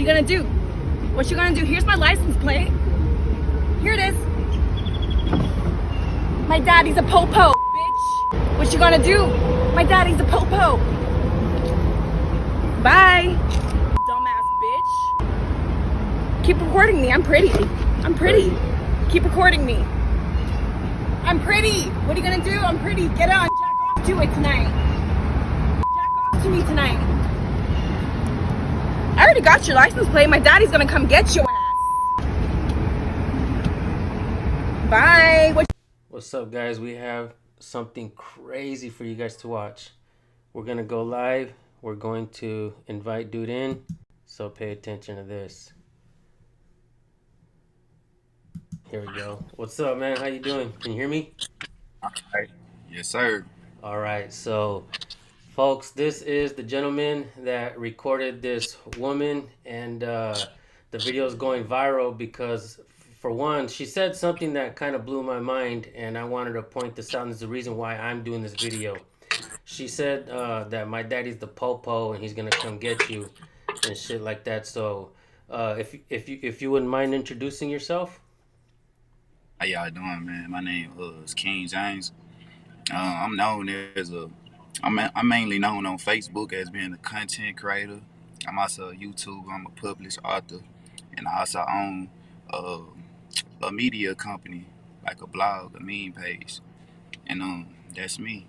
you gonna do? What you gonna do? Here's my license plate. Here it is. My daddy's a Popo, bitch. What you gonna do? My daddy's a Popo. Bye, dumbass bitch. Keep recording me. I'm pretty. I'm pretty. Keep recording me. I'm pretty. What are you gonna do? I'm pretty. Get on. Jack off to it tonight. Jack off to me tonight. I already got your license plate. My daddy's gonna come get your ass. Bye. What's up, guys? We have something crazy for you guys to watch. We're gonna go live. We're going to invite dude in, so pay attention to this. Here we go. What's up, man? How you doing? Can you hear me? All right. Yes, sir. All right. So, folks, this is the gentleman that recorded this woman, and the video is going viral because, for one, she said something that kind of blew my mind, and I wanted to point this out. And this is the reason why I'm doing this video. She said that my daddy's the Popo and he's gonna come get you and shit like that. So, if you wouldn't mind introducing yourself. How y'all doing, man? My name is King James. I'm known as I'm mainly known on Facebook as being a content creator. I'm also a YouTuber. I'm a published author, and I also own a media company, like a blog, a meme page, and that's me.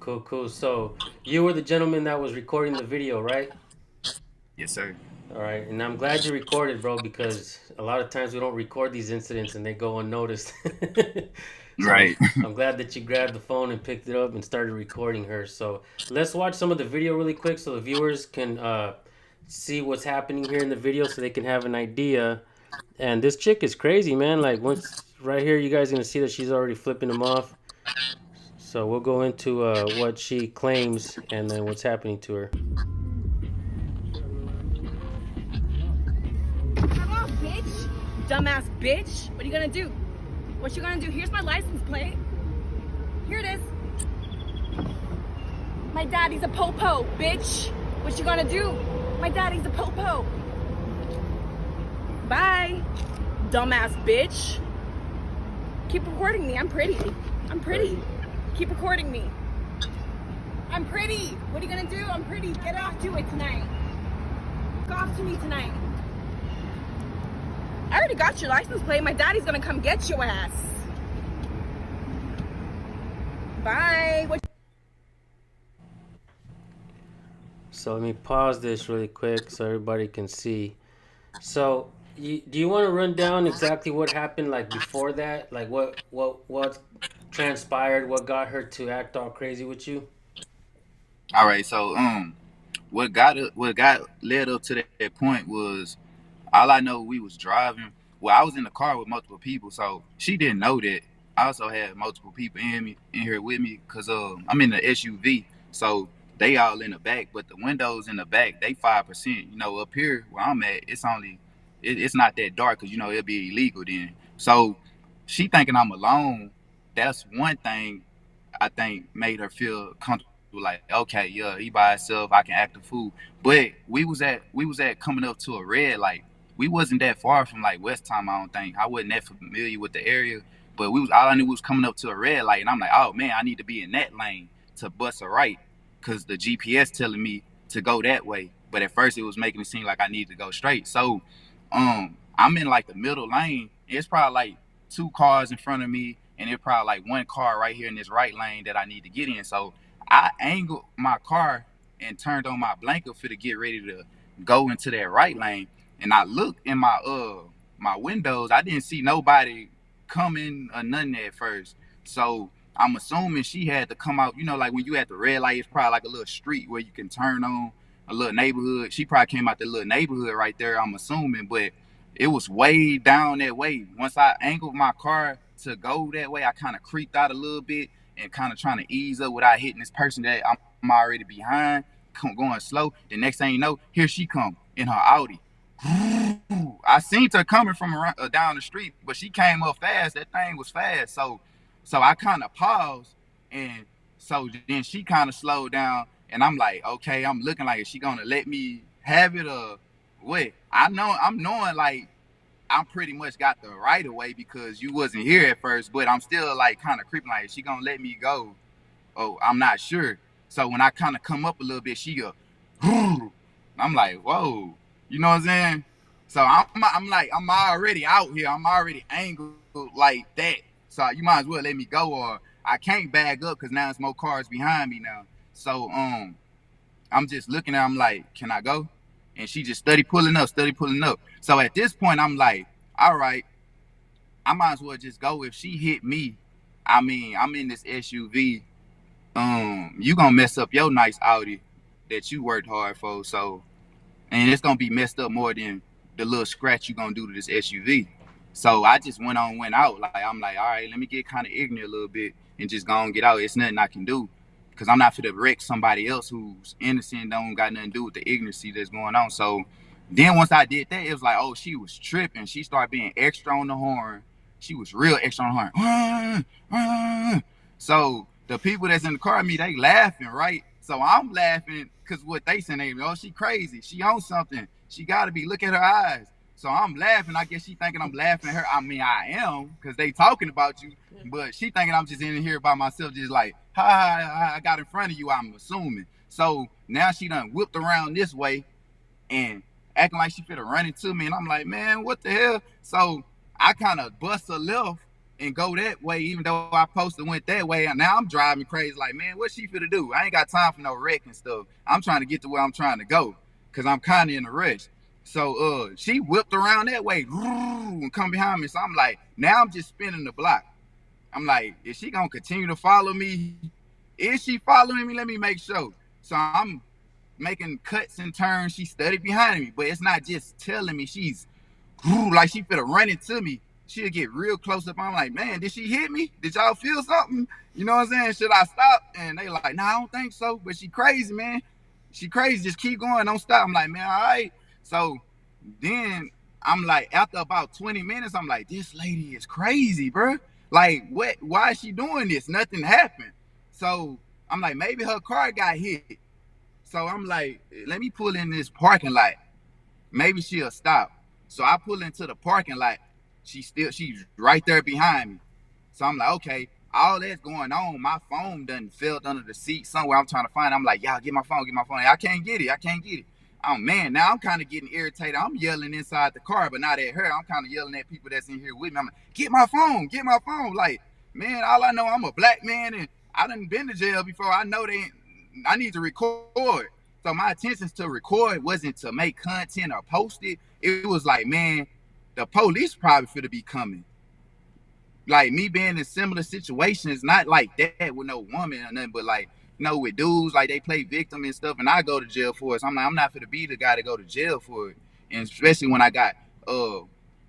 Cool. So you were the gentleman that was recording the video, right? Yes, sir. All right, and I'm glad you recorded, bro, because a lot of times we don't record these incidents and they go unnoticed. So Right. I'm glad that you grabbed the phone and picked it up and started recording her. So let's watch some of the video really quick so the viewers can see what's happening here in the video so they can have an idea. And this chick is crazy, man. Like, once right here, you guys are going to see that she's already flipping them off. So we'll go into what she claims and then what's happening to her. Come on, bitch. Dumbass bitch. What are you gonna do? What you gonna do? Here's my license plate. Here it is. My daddy's a Popo, bitch. What you gonna do? My daddy's a Popo. Bye, dumbass bitch. Keep recording me. I'm pretty. I'm pretty. Keep recording me. I'm pretty. What are you gonna do? I'm pretty. Get off to it tonight. Get off to me tonight. I already got your license plate. My daddy's gonna come get your ass. Bye. So let me pause this really quick so everybody can see. So do you want to run down exactly what happened, like, before that? Like, what transpired? What got her to act all crazy with you? All right. So what led up to that point was, all I know, we was driving. Well, I was in the car with multiple people, so she didn't know that I also had multiple people in here with me, because I'm in the SUV, so they all in the back, but the windows in the back, they 5%. You know, up here where I'm at, it's not that dark, because, you know, it'll be illegal then. So she thinking I'm alone. That's one thing I think made her feel comfortable. Like, okay, yeah, he by himself, I can act a fool. But we was at coming up to a red light. We wasn't that far from, like, West Time, I don't think. I wasn't that familiar with the area, but all I knew was coming up to a red light, and I'm like, oh man, I need to be in that lane to bust a right, because the GPS telling me to go that way. But at first it was making it seem like I needed to go straight. So I'm in, like, the middle lane. It's probably like 2 cars in front of me, and it's probably like 1 car right here in this right lane that I need to get in. So I angled my car and turned on my blanker to get ready to go into that right lane. And I looked in my windows. I didn't see nobody coming or nothing at first. So I'm assuming she had to come out. You know, like when you at the red light, it's probably like a little street where you can turn on, a little neighborhood. She probably came out the little neighborhood right there, I'm assuming. But it was way down that way. Once I angled my car to go that way, I kind of creeped out a little bit and kind of trying to ease up without hitting this person that I'm already behind, going slow. The next thing you know, here she come in her Audi. I seen her coming from around, down the street, but she came up fast. That thing was fast. So I kind of paused, and so then she kind of slowed down, and I'm like, okay, I'm looking like, is she gonna let me have it, or wait, I'm knowing like I'm pretty much got the right of way because you wasn't here at first, but I'm still like kind of creeping. Like, is she gonna let me go? Oh, I'm not sure. So when I kind of come up a little bit, she go, I'm like, whoa, you know what I'm saying? So I'm like, I'm already out here. I'm already angled like that. So you might as well let me go, or I can't bag up because now it's more cars behind me now. So I'm just looking at her, I'm like, can I go? And she just steady pulling up. So at this point, I'm like, all right, I might as well just go. If she hit me, I mean, I'm in this SUV. You gonna mess up your nice Audi that you worked hard for. So, and it's gonna be messed up more than the little scratch you gonna do to this SUV. So I just went out. Like, I'm like, all right, let me get kind of ignorant a little bit and just go and get out. It's nothing I can do. Because I'm not finna wreck somebody else who's innocent, don't got nothing to do with the ignorancy that's going on. So then once I did that, it was like, oh, she was tripping. She started being extra on the horn. She was real extra on the horn. So the people that's in the car with me, they laughing, right? So I'm laughing because what they saying, oh, she crazy. She on something. She got to be. Look at her eyes. So I'm laughing. I guess she thinking I'm laughing at her. I mean, I am because they talking about you. But she thinking I'm just in here by myself, just like, hi, I got in front of you, I'm assuming. So now she done whipped around this way and acting like she finna run into me. And I'm like, man, what the hell? So I kind of bust a left and go that way, even though I posted went that way. And now I'm driving crazy like, man, what she finna do? I ain't got time for no wreck and stuff. I'm trying to get to where I'm trying to go because I'm kind of in a rush. So she whipped around that way and come behind me. So I'm like, now I'm just spinning the block. I'm like, is she gonna continue to follow me? Is she following me? Let me make sure. So I'm making cuts and turns. She studied behind me, but it's not just telling me. She's like she finna run into me. She'll get real close up. I'm like, man, did she hit me? Did y'all feel something? You know what I'm saying? Should I stop? And they like, nah, I don't think so. But she crazy, man. She crazy. Just keep going. Don't stop. I'm like, man, all right. So then I'm like, after about 20 minutes, I'm like, this lady is crazy, bro. Like, what? Why is she doing this? Nothing happened. So I'm like, maybe her car got hit. So I'm like, let me pull in this parking lot. Maybe she'll stop. So I pull into the parking lot. She's right there behind me. So I'm like, okay, all that's going on. My phone done fell under the seat somewhere. I'm trying to find it. I'm like, y'all get my phone. I can't get it. Oh man, now I'm kind of getting irritated. I'm yelling inside the car, but not at her. I'm kind of yelling at people that's in here with me. I'm like, get my phone. Like, man, all I know, I'm a black man and I done been to jail before. I know I need to record. So my intentions to record wasn't to make content or post it. It was like, man, the police probably finna be coming. Like me being in similar situations, not like that with no woman or nothing, but like, you know, with dudes, like they play victim and stuff, and I go to jail for it. So I'm like, I'm not finna be the guy to go to jail for it. And especially when I got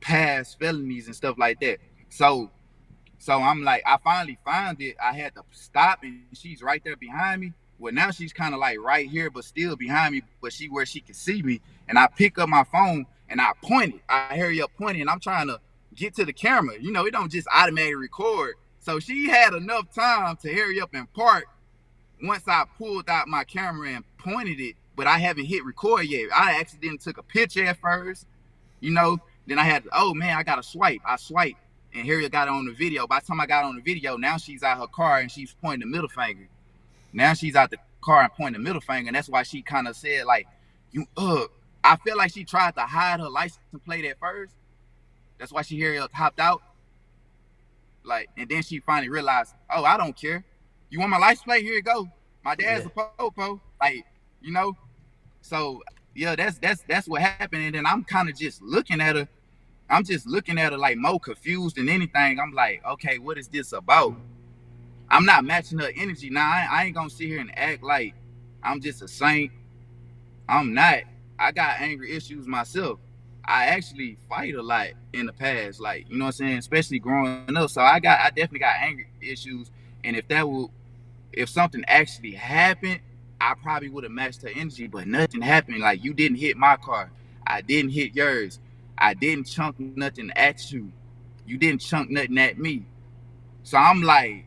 past felonies and stuff like that. So I'm like, I finally found it. I had to stop and she's right there behind me. Well, now she's kind of like right here, but still behind me, but where she can see me. And I pick up my phone and I point it. I hurry up pointing and I'm trying to get to the camera. You know, it don't just automatically record. So she had enough time to hurry up and park once I pulled out my camera and pointed it, but I haven't hit record yet. I accidentally took a picture at first, you know, then I had, oh man, I got to swipe. I swiped and Harriet got it on the video. By the time I got on the video, now she's out her car and she's pointing the middle finger. Now she's out the car and pointing the middle finger. And that's why she kind of said like, I feel like she tried to hide her license plate at first. That's why she hopped out. Like, and then she finally realized, oh, I don't care. You want my license plate? Here you go. My dad's a Popo. Like, you know. So yeah, that's what happened. And then I'm kind of just looking at her. I'm just looking at her like more confused than anything. I'm like, okay, what is this about? I'm not matching her energy. Now I ain't gonna sit here and act like I'm just a saint. I'm not. I got angry issues myself. I actually fight a lot in the past, like, you know what I'm saying, especially growing up. So I definitely got angry issues. And if something actually happened, I probably would have matched her energy, but nothing happened. Like, you didn't hit my car. I didn't hit yours. I didn't chunk nothing at you. You didn't chunk nothing at me. So I'm like,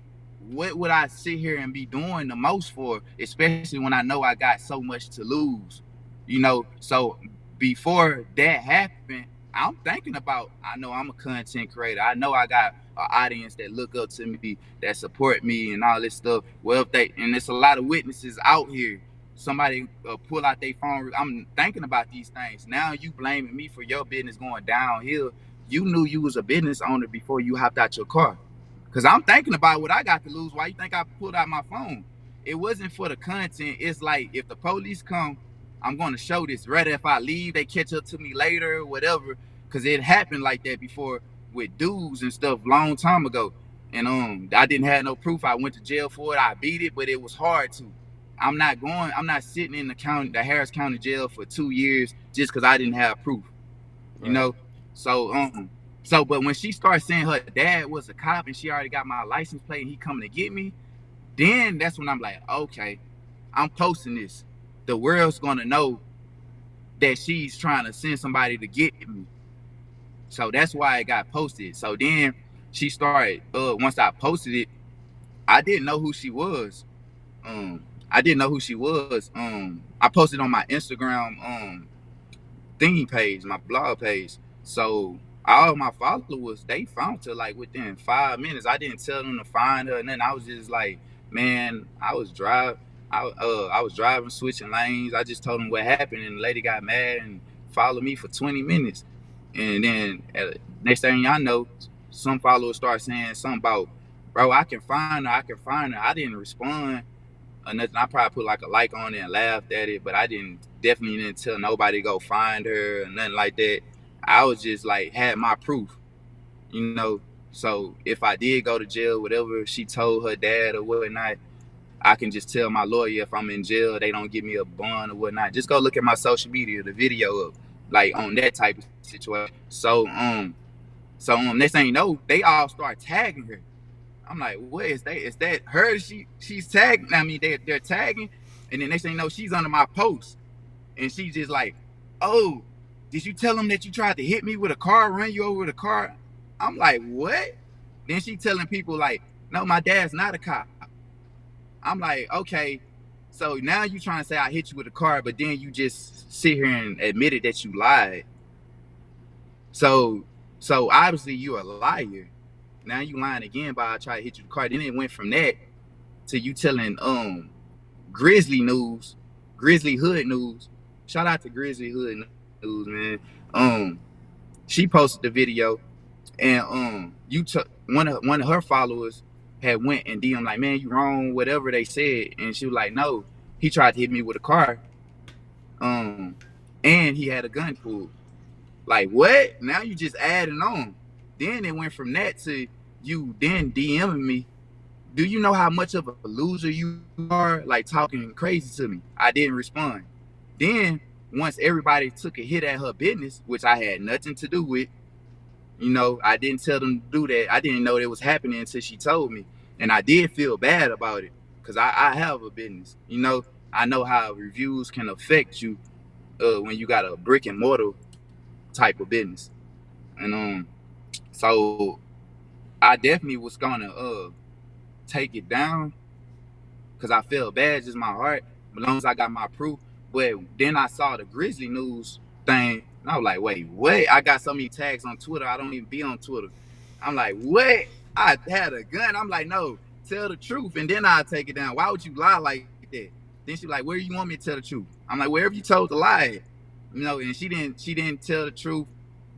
what would I sit here and be doing the most for, especially when I know I got so much to lose, you know? So before that happened, I'm thinking about, I know I'm a content creator. I know I got an audience that look up to me, that support me and all this stuff. Well, if they, and there's a lot of witnesses out here, somebody pull out their phone. I'm thinking about these things. Now you blaming me for your business going downhill. You knew you was a business owner before you hopped out your car. Because I'm thinking about what I got to lose. Why you think I pulled out my phone? It wasn't for the content. It's like, if the police come, I'm going to show this. Rather if I leave, they catch up to me later, whatever. Because it happened like that before with dudes and stuff long time ago. And I didn't have no proof. I went to jail for it. I beat it, but it was hard to. I'm not sitting in the Harris County jail for 2 years just because I didn't have proof. You know? So, but when she started saying her dad was a cop and she already got my license plate and he coming to get me, then that's when I'm like, okay, I'm posting this. The world's gonna know that she's trying to send somebody to get me. So that's why it got posted. So then she started, once I posted it, I didn't know who she was. I posted on my Instagram thingy page, my blog page. So all my followers, they found her like within 5 minutes. I didn't tell them to find her, and then I was just like, man, I was driving, switching lanes. I just told them what happened, and the lady got mad and followed me for 20 minutes. And then next thing I know, some followers start saying something about, bro, I can find her. I didn't respond or nothing. I probably put like a like on it and laughed at it, but I definitely didn't tell nobody to go find her or nothing like that. I was just like, had my proof, you know. So if I did go to jail, whatever she told her dad or whatnot, I can just tell my lawyer if I'm in jail, they don't give me a bond or whatnot. Just go look at my social media, the video of like on that type of situation. So next thing you know, they all start tagging her. I'm like, what is that? Is that her? She's tagging. I mean, they're tagging, and then next thing you know, she's under my post, and she's just like, oh, did you tell them that you tried to hit me with a car, run you over with a car? I'm like, what? Then she telling people like, no, my dad's not a cop. I'm like, okay, so now you trying to say I hit you with a car, but then you just sit here and admitted that you lied. So obviously you're a liar. Now you lying again by I try to hit you with a car. Then it went from that to you telling Grizzly Hood News. Shout out to Grizzly Hood News, man. She posted the video, and you took one of her followers had went and DM like, man, you wrong, whatever they said, and she was like, no, he tried to hit me with a car, and he had a gun pulled. Like, what? Now you just adding on. Then it went from that to you then DMing me. Do you know how much of a loser you are? Like, talking crazy to me. I didn't respond. Then once everybody took a hit at her business, which I had nothing to do with, you know, I didn't tell them to do that. I didn't know that was happening until she told me. And I did feel bad about it because I have a business. You know, I know how reviews can affect you when you got a brick and mortar type of business. And so I definitely was gonna take it down because I felt bad, just my heart, as long as I got my proof. But then I saw the Grizzly News thing, and I was like, wait, what? I got so many tags on Twitter, I don't even be on Twitter. I'm like, what? I had a gun. I'm like, no, tell the truth, and then I'll take it down. Why would you lie like that? Then she like, where do you want me to tell the truth? I'm like, wherever you told to lie. You know, and she didn't tell the truth,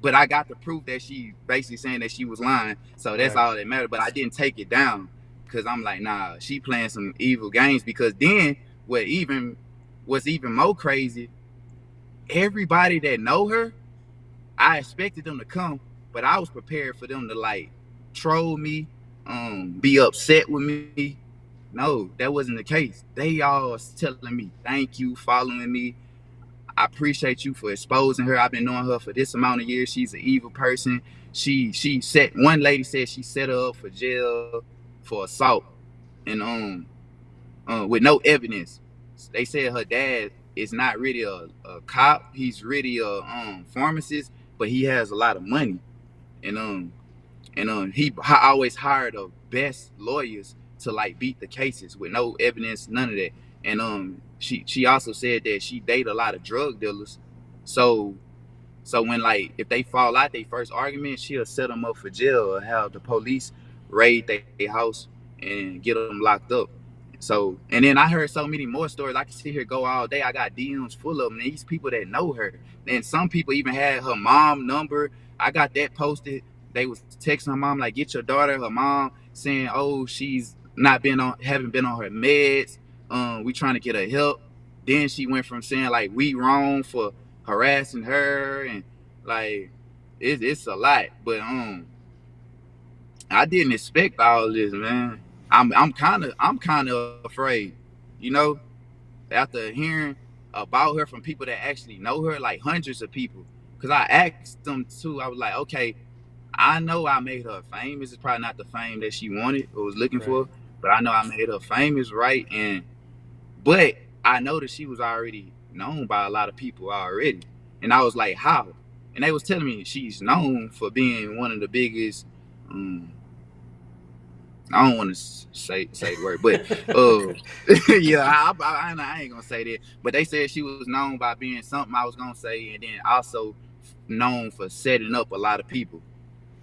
but I got the proof that she basically saying that she was lying. So that's all that mattered. But I didn't take it down because I'm like, nah, she playing some evil games. Because then what's even more crazy, everybody that know her, I expected them to come, but I was prepared for them to like troll me, be upset with me. No, that wasn't the case. They all was telling me, thank you, following me. I appreciate you for exposing her. I've been knowing her for this amount of years. She's an evil person. One lady said she set her up for jail for assault, and with no evidence. They said her dad is not really a cop. He's really a pharmacist, but he has a lot of money, and he always hired the best lawyers to like beat the cases with no evidence, none of that. And she also said that she dated a lot of drug dealers. So so when like if they fall out they first argument, she'll set them up for jail or have the police raid their house and get them locked up. So and then I heard so many more stories. I can sit here go all day. I got DMs full of them. And these people that know her, and some people even had her mom number. I got that posted. They was texting her mom like, "Get your daughter." Her mom saying, "Oh, she's not been on, haven't been on her meds. We trying to get her help." Then she went from saying like we wrong for harassing her and like it's a lot. But I didn't expect all this, man. I'm kind of afraid, you know, after hearing about her from people that actually know her, like hundreds of people. Cause I asked them too. I was like, okay, I know I made her famous. It's probably not the fame that she wanted or was looking Right. for, but I know I made her famous, right? And but I know that she was already known by a lot of people already. And I was like, how? And they was telling me she's known for being one of the biggest. Um, I don't want to say the word, but yeah, I ain't gonna say that. But they said she was known by being something I was gonna say, and then also known for setting up a lot of people,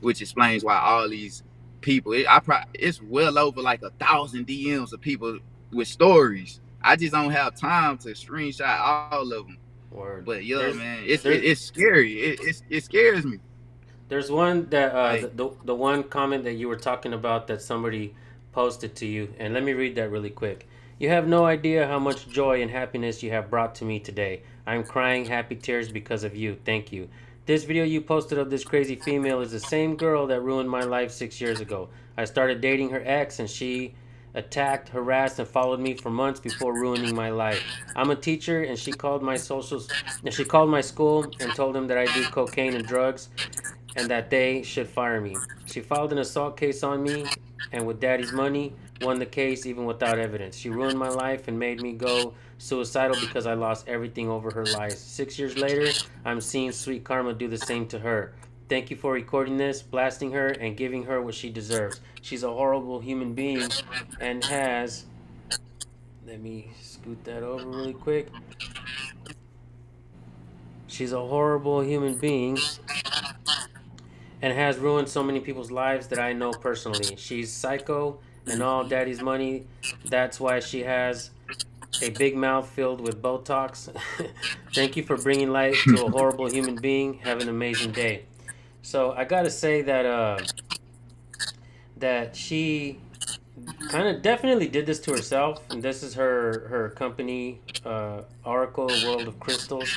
which explains why all these people. It's well over like 1,000 DMs of people with stories. I just don't have time to screenshot all of them. Word. But yeah, There's man, there's it's scary. It scares me. There's one that Like, the one comment that you were talking about that somebody posted to you, and let me read that really quick. You have no idea how much joy and happiness you have brought to me today. I'm crying happy tears because of you. Thank you. This video you posted of this crazy female is the same girl that ruined my life 6 years ago. I started dating her ex, and she attacked, harassed, and followed me for months before ruining my life. I'm a teacher, and she called my school and told them that I do cocaine and drugs and that they should fire me. She filed an assault case on me and with daddy's money won the case even without evidence. She ruined my life and made me go suicidal because I lost everything over her lies. 6 years later, I'm seeing sweet karma do the same to her. Thank you for recording this, blasting her, and giving her what she deserves. She's a horrible human being and has. Let me scoot that over really quick. She's a horrible human being and has ruined so many people's lives that I know personally. She's psycho and all daddy's money. That's why she has a big mouth filled with Botox. Thank you for bringing light to a horrible human being. Have an amazing day. So I gotta say that she kind of definitely did this to herself, and this is her company, Oracle World of Crystals.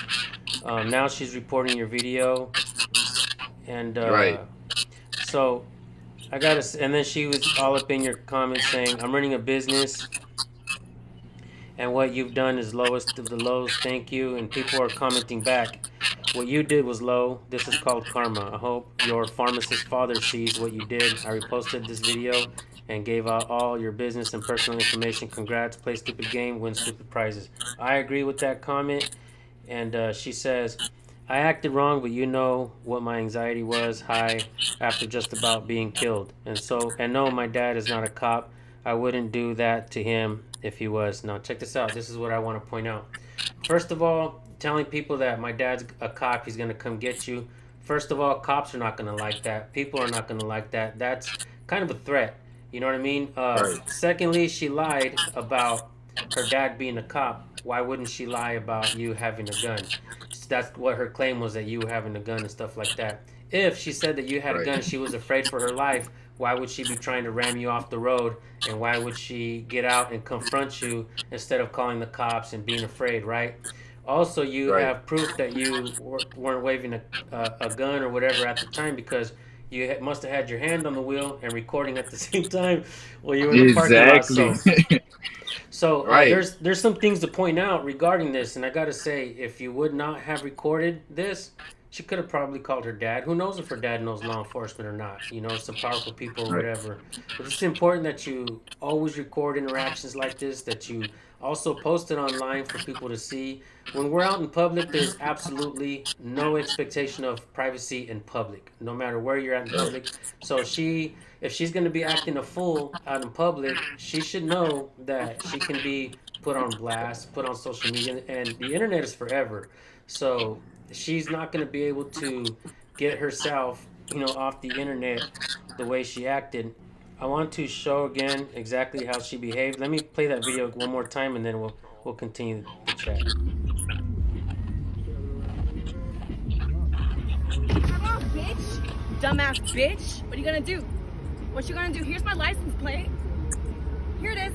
Now she's reporting your video, and right, so I gotta, and then she was all up in your comments saying, "I'm running a business, and what you've done is lowest of the lows. Thank you." And people are commenting back, "What you did was low. This is called karma. I hope your pharmacist father sees what you did. I reposted this video and gave out all your business and personal information. Congrats. Play stupid game, win stupid prizes." I agree with that comment. And she says, "I acted wrong, but you know what my anxiety was high after just about being killed. And no, my dad is not a cop. I wouldn't do that to him if he was." Now, check this out. This is what I want to point out. First of all, telling people that my dad's a cop, he's going to come get you. First of all, cops are not going to like that. People are not going to like that. That's kind of a threat. You know what I mean? right, Secondly, she lied about her dad being a cop. Why wouldn't she lie about you having a gun? That's what her claim was, that you were having a gun and stuff like that. If she said that you had a right, gun, she was afraid for her life, why would she be trying to ram you off the road? And why would she get out and confront you instead of calling the cops and being afraid, right? Also, you right. have proof that you weren't waving a gun or whatever at the time, because you must have had your hand on the wheel and recording at the same time while you were in the parking lot. Exactly. So Right, there's some things to point out regarding this, and I gotta say, if you would not have recorded this, she could have probably called her dad. Who knows if her dad knows law enforcement or not? You know, some powerful people or right, whatever. But it's important that you always record interactions like this, that you also post it online for people to see. When we're out in public, there's absolutely no expectation of privacy in public, no matter where you're at in right, public. So if she's going to be acting a fool out in public, she should know that she can be put on blast, put on social media, and the internet is forever. So she's not going to be able to get herself, off the internet the way she acted. I want to show again exactly how she behaved. Let me play that video one more time, and then we'll continue the chat. Oh, bitch! Dumbass bitch! What are you gonna do? What you gonna do? Here's my license plate. Here it is.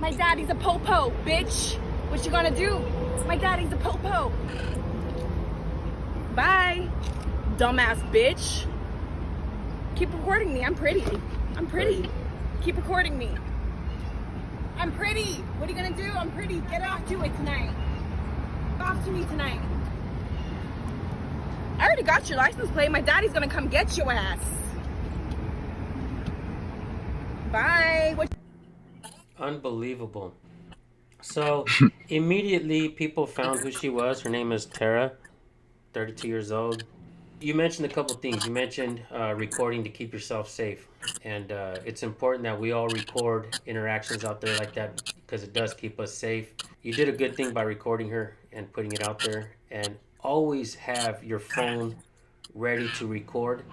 My daddy's a Popo, bitch! What you gonna do? My daddy's a Popo. Bye, dumbass bitch. Keep recording me. I'm pretty. I'm pretty. Keep recording me. I'm pretty. What are you gonna do? I'm pretty. Get off to it tonight. Off to me tonight. I already got your license plate. My daddy's gonna come get your ass. Bye. What? Unbelievable. So immediately people found who she was. Her name is Tara, 32 years old. You mentioned a couple things. You mentioned recording to keep yourself safe. And it's important that we all record interactions out there like that because it does keep us safe. You did a good thing by recording her and putting it out there. And always have your phone ready to record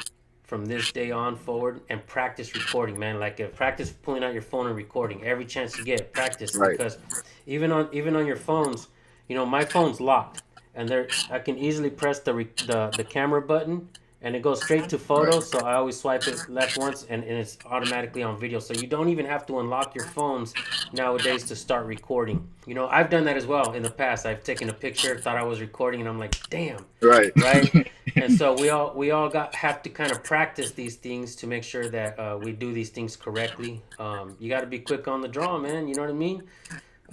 from this day on forward, and practice recording, man. Like practice pulling out your phone and recording every chance you get. Practice, Right. because even on your phones, my phone's locked, and there I can easily press the camera button, and it goes straight to Right. photos. So I always swipe it left once, and it's automatically on video. So you don't even have to unlock your phones nowadays to start recording. I've done that as well in the past. I've taken a picture, thought I was recording, and I'm like, damn, Right. right? And so we all have to kind of practice these things to make sure that we do these things correctly. You got to be quick on the draw, man. You know what I mean?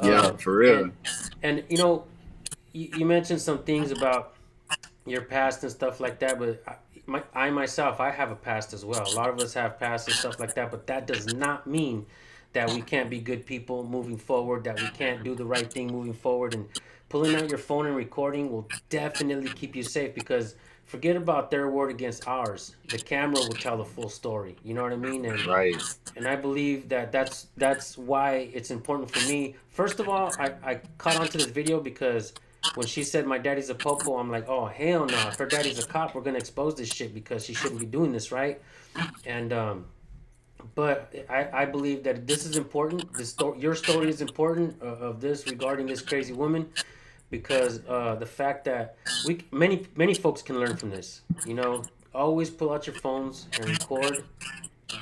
Yeah, for real. And you mentioned some things about your past and stuff like that, but I myself, I have a past as well. A lot of us have past and stuff like that, but that does not mean that we can't be good people moving forward, that we can't do the right thing moving forward. And pulling out your phone and recording will definitely keep you safe, because forget about their word against ours. The camera will tell the full story. You know what I mean? Right. And I believe that that's why it's important for me. First of all, I caught onto this video because when she said my daddy's a popo, I'm like, oh hell no! If her daddy's a cop, we're gonna expose this shit because she shouldn't be doing this, right? And but I believe that this is important. Your story is important of this regarding this crazy woman, because the fact that many folks can learn from this. Always pull out your phones and record.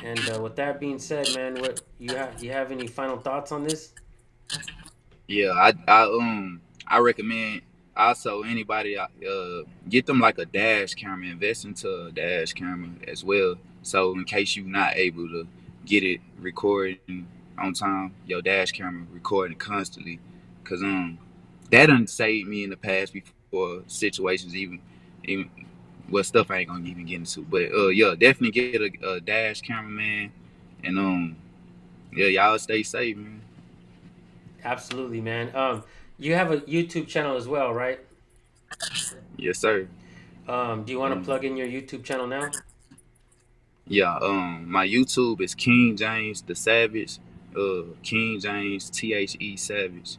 And with that being said, man, what you have any final thoughts on this? Yeah, I recommend also anybody get them like a dash camera, invest into a dash camera as well. So in case you're not able to get it recording on time, your dash camera recording constantly, cause that done saved me in the past before situations even stuff I ain't gonna even get into. But yeah, definitely get a dash camera, man, and yeah, y'all stay safe, man. Absolutely, man. You have a YouTube channel as well, right? Yes, sir. Do you want to plug in your YouTube channel now? Yeah, my YouTube is King James the Savage, King James THE Savage,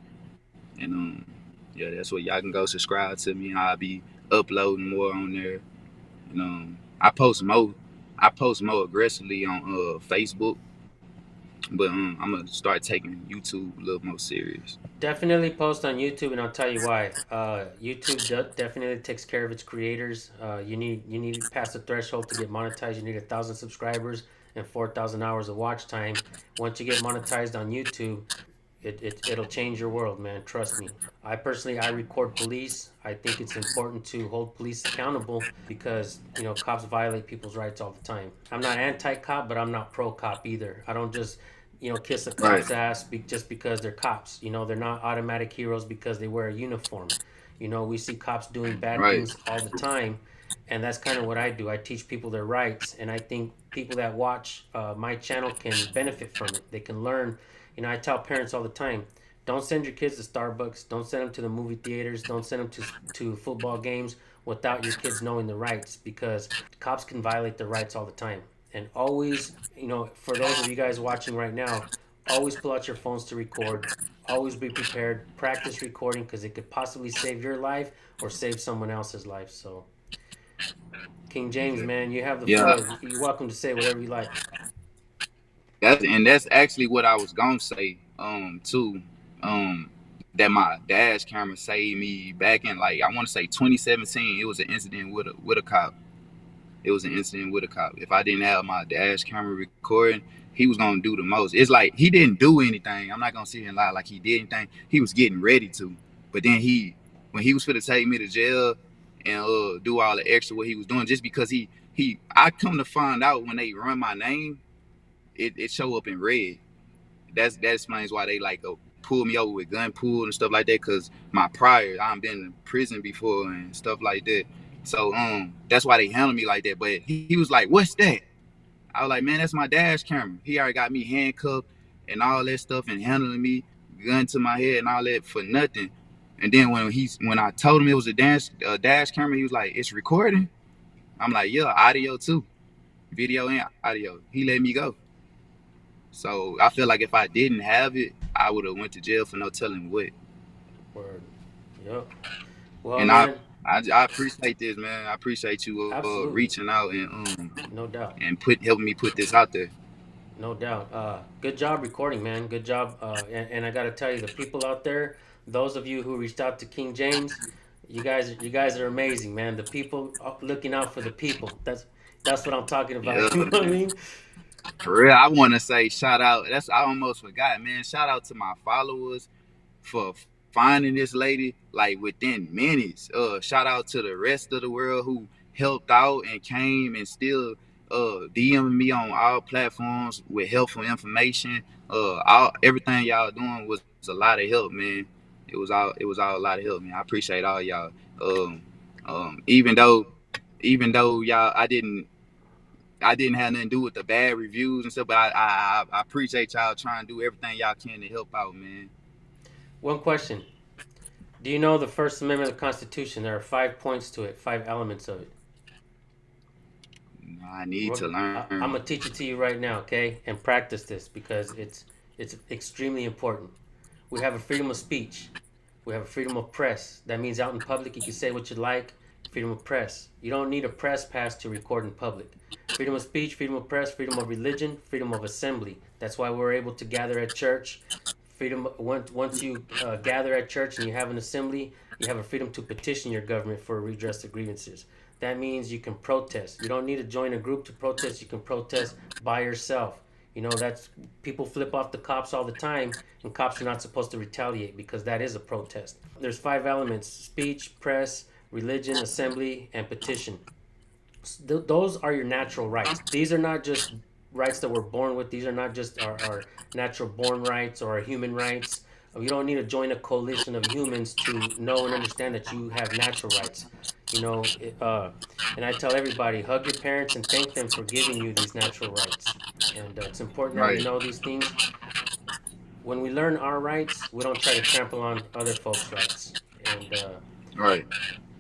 and yeah, that's where y'all can go subscribe to me. I'll be uploading more on there, and I post more aggressively on Facebook, but I'm gonna start taking YouTube a little more serious. Definitely post on YouTube, and I'll tell you why. YouTube definitely takes care of its creators. You need to pass the threshold to get monetized. You need 1,000 subscribers and 4,000 hours of watch time. Once you get monetized on YouTube, it'll change your world, man. Trust me. I record police. I think it's important to hold police accountable because cops violate people's rights all the time. I'm not anti-cop, but I'm not pro-cop either. I don't just kiss a cop's ass just because they're cops. They're not automatic heroes because they wear a uniform. We see cops doing bad things all the time, and that's kind of what I do. I teach people their rights, and I think people that watch my channel can benefit from it. They can learn. I tell parents all the time, don't send your kids to Starbucks. Don't send them to the movie theaters. Don't send them to football games without your kids knowing the rights, because cops can violate their rights all the time. And always, for those of you guys watching right now, always pull out your phones to record. Always be prepared. Practice recording because it could possibly save your life or save someone else's life. So, King James, man, you have the Yeah, floor. You're welcome to say whatever you like. that's actually what I was gonna say. Too. That my dash camera saved me back in, like, I want to say 2017. It was an incident with a cop. It was an incident with a cop. If I didn't have my dash camera recording, he was gonna do the most. It's like he didn't do anything. I'm not gonna sit here and lie like he did anything. He was getting ready to, but then when he was finna take me to jail and do all the extra what he was doing, just because I come to find out when they run my name, it show up in red. That explains why they like pull me over with gun pull and stuff like that. Cause my prior, I've been in prison before and stuff like that. So that's why they handle me like that. But he was like, "What's that?" I was like, "Man, that's my dash camera." He already got me handcuffed and all that stuff and handling me, gun to my head and all that for nothing. And then when I told him it was a dash camera, he was like, "It's recording." I'm like, "Yeah, audio too, video and audio." He let me go. So I feel like if I didn't have it, I would have went to jail for no telling what. Word. Yep. Well, And man. I appreciate this, man. I appreciate you Absolutely. reaching out and No doubt. and helping me put this out there. No doubt. Good job recording, man. Good job. And I got to tell you, the people out there, those of you who reached out to King James, you guys are amazing, man. The people looking out for the people. That's what I'm talking Yeah, about. You know what I man. mean? For real, I want to say shout out. I almost forgot, man. Shout out to my followers for finding this lady like within minutes. Shout out to the rest of the world who helped out and came and still DMing me on all platforms with helpful information. Everything y'all doing was a lot of help, man. It was all a lot of help, man. I appreciate all y'all. Um, even though y'all, I didn't have nothing to do with the bad reviews and stuff, but I appreciate y'all trying to do everything y'all can to help out, man. One question. Do you know the First Amendment of the Constitution? There are 5 points to it, 5 elements of it. I need to learn. I'm gonna teach it to you right now, okay? And practice this because it's extremely important. We have a freedom of speech. We have a freedom of press. That means out in public you can say what you like. Freedom of press. You don't need a press pass to record in public. Freedom of speech, freedom of press, freedom of religion, freedom of assembly. That's why we're able to gather at church. Freedom once you gather at church and you have an assembly, you have a freedom to petition your government for a redress of grievances. That means you can protest. You don't need to join a group to protest. You can protest by yourself. You know, that's people flip off the cops all the time, and cops are not supposed to retaliate because that is a protest. There's 5 elements: speech, press, religion, assembly, and petition. Those are your natural rights. These are not just rights that we're born with. These are not just our natural born rights or our human rights. You don't need to join a coalition of humans to know and understand that you have natural rights. You know, and I tell everybody, hug your parents and thank them for giving you these natural rights. And it's important that we Right, know these things. When we learn our rights, we don't try to trample on other folks' rights. And right.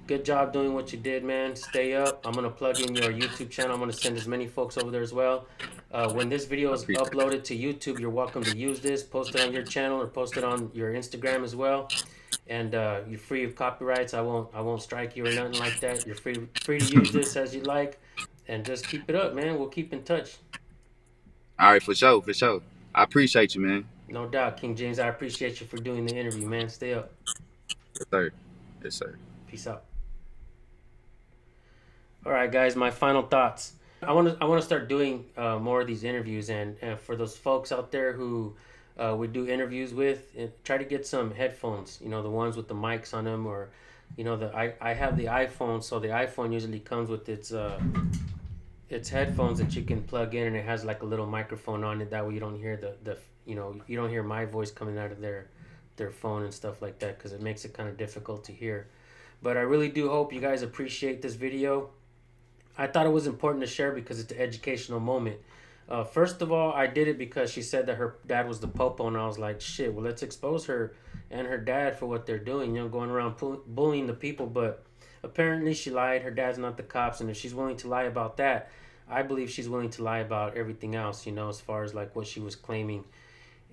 good job doing what you did, man. Stay up. I'm gonna plug in your YouTube channel. I'm gonna send as many folks over there as well. When this video I is appreciate it. uploaded to YouTube, you're welcome to use this. Post it on your channel or post it on your Instagram as well. And you're free of copyrights. I won't strike you or nothing like that. You're free to use this as you like, and just keep it up, man. We'll keep in touch. All right, for sure, for sure. I appreciate you, man. No doubt, King James. I appreciate you for doing the interview, man. Stay up. Yes, sir. Yes, sir. Peace out. All right, guys. My final thoughts. I want to start doing more of these interviews, and for those folks out there who we do interviews with, try to get some headphones. You know, the ones with the mics on them, or you know, I have the iPhone, so the iPhone usually comes with its headphones that you can plug in, and it has like a little microphone on it. That way, you don't hear the you don't hear my voice coming out of their phone and stuff like that, because it makes it kind of difficult to hear. But I really do hope you guys appreciate this video. I thought it was important to share because it's an educational moment. First of all, I did it because she said that her dad was the Popo, and I was like, shit, well, let's expose her and her dad for what they're doing, going around bullying the people. But apparently she lied. Her dad's not the cops, and if she's willing to lie about that, I believe she's willing to lie about everything else, as far as like what she was claiming.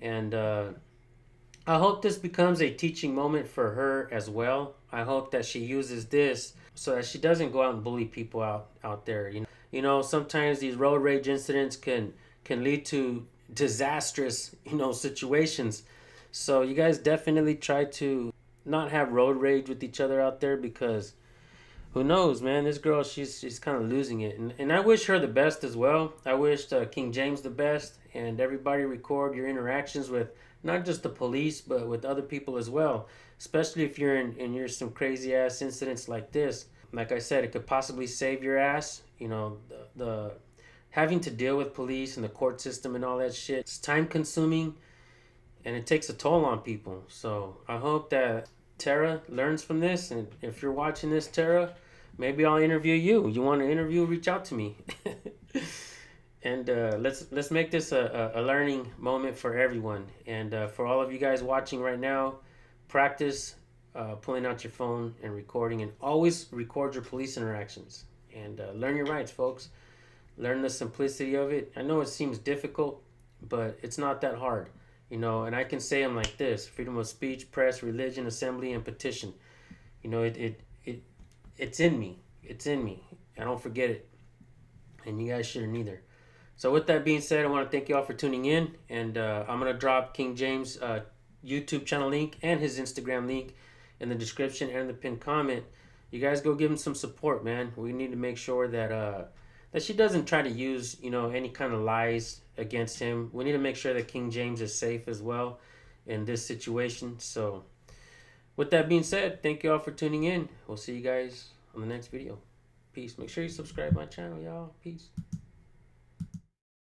And I hope this becomes a teaching moment for her as well. I hope that she uses this so that she doesn't go out and bully people out there. You know, sometimes these road rage incidents can lead to disastrous, situations. So you guys definitely try to not have road rage with each other out there, because who knows, man? This girl, she's kind of losing it, and I wish her the best as well. I wish King James the best, and everybody record your interactions with not just the police, but with other people as well. Especially if you're in your some crazy ass incidents like this. Like I said, it could possibly save your ass. The having to deal with police and the court system and all that shit. It's time consuming, and it takes a toll on people. So I hope that Tara learns from this, and if you're watching this, Tara, maybe I'll interview you. You want to interview? Reach out to me. And let's make this a learning moment for everyone. And for all of you guys watching right now, practice pulling out your phone and recording, and always record your police interactions. And learn your rights, folks. Learn the simplicity of it. I know it seems difficult, but it's not that hard. And I can say them like this: freedom of speech, press, religion, assembly, and petition. It's in me. It's in me. I don't forget it. And you guys shouldn't either. So with that being said, I want to thank you all for tuning in. And I'm going to drop King James' YouTube channel link and his Instagram link in the description and the pinned comment. You guys go give him some support, man. We need to make sure that she doesn't try to use, any kind of lies against him. We need to make sure that King James is safe as well in this situation. So with that being said, thank you all for tuning in. We'll see you guys on the next video. Peace. Make sure you subscribe to my channel, y'all. Peace.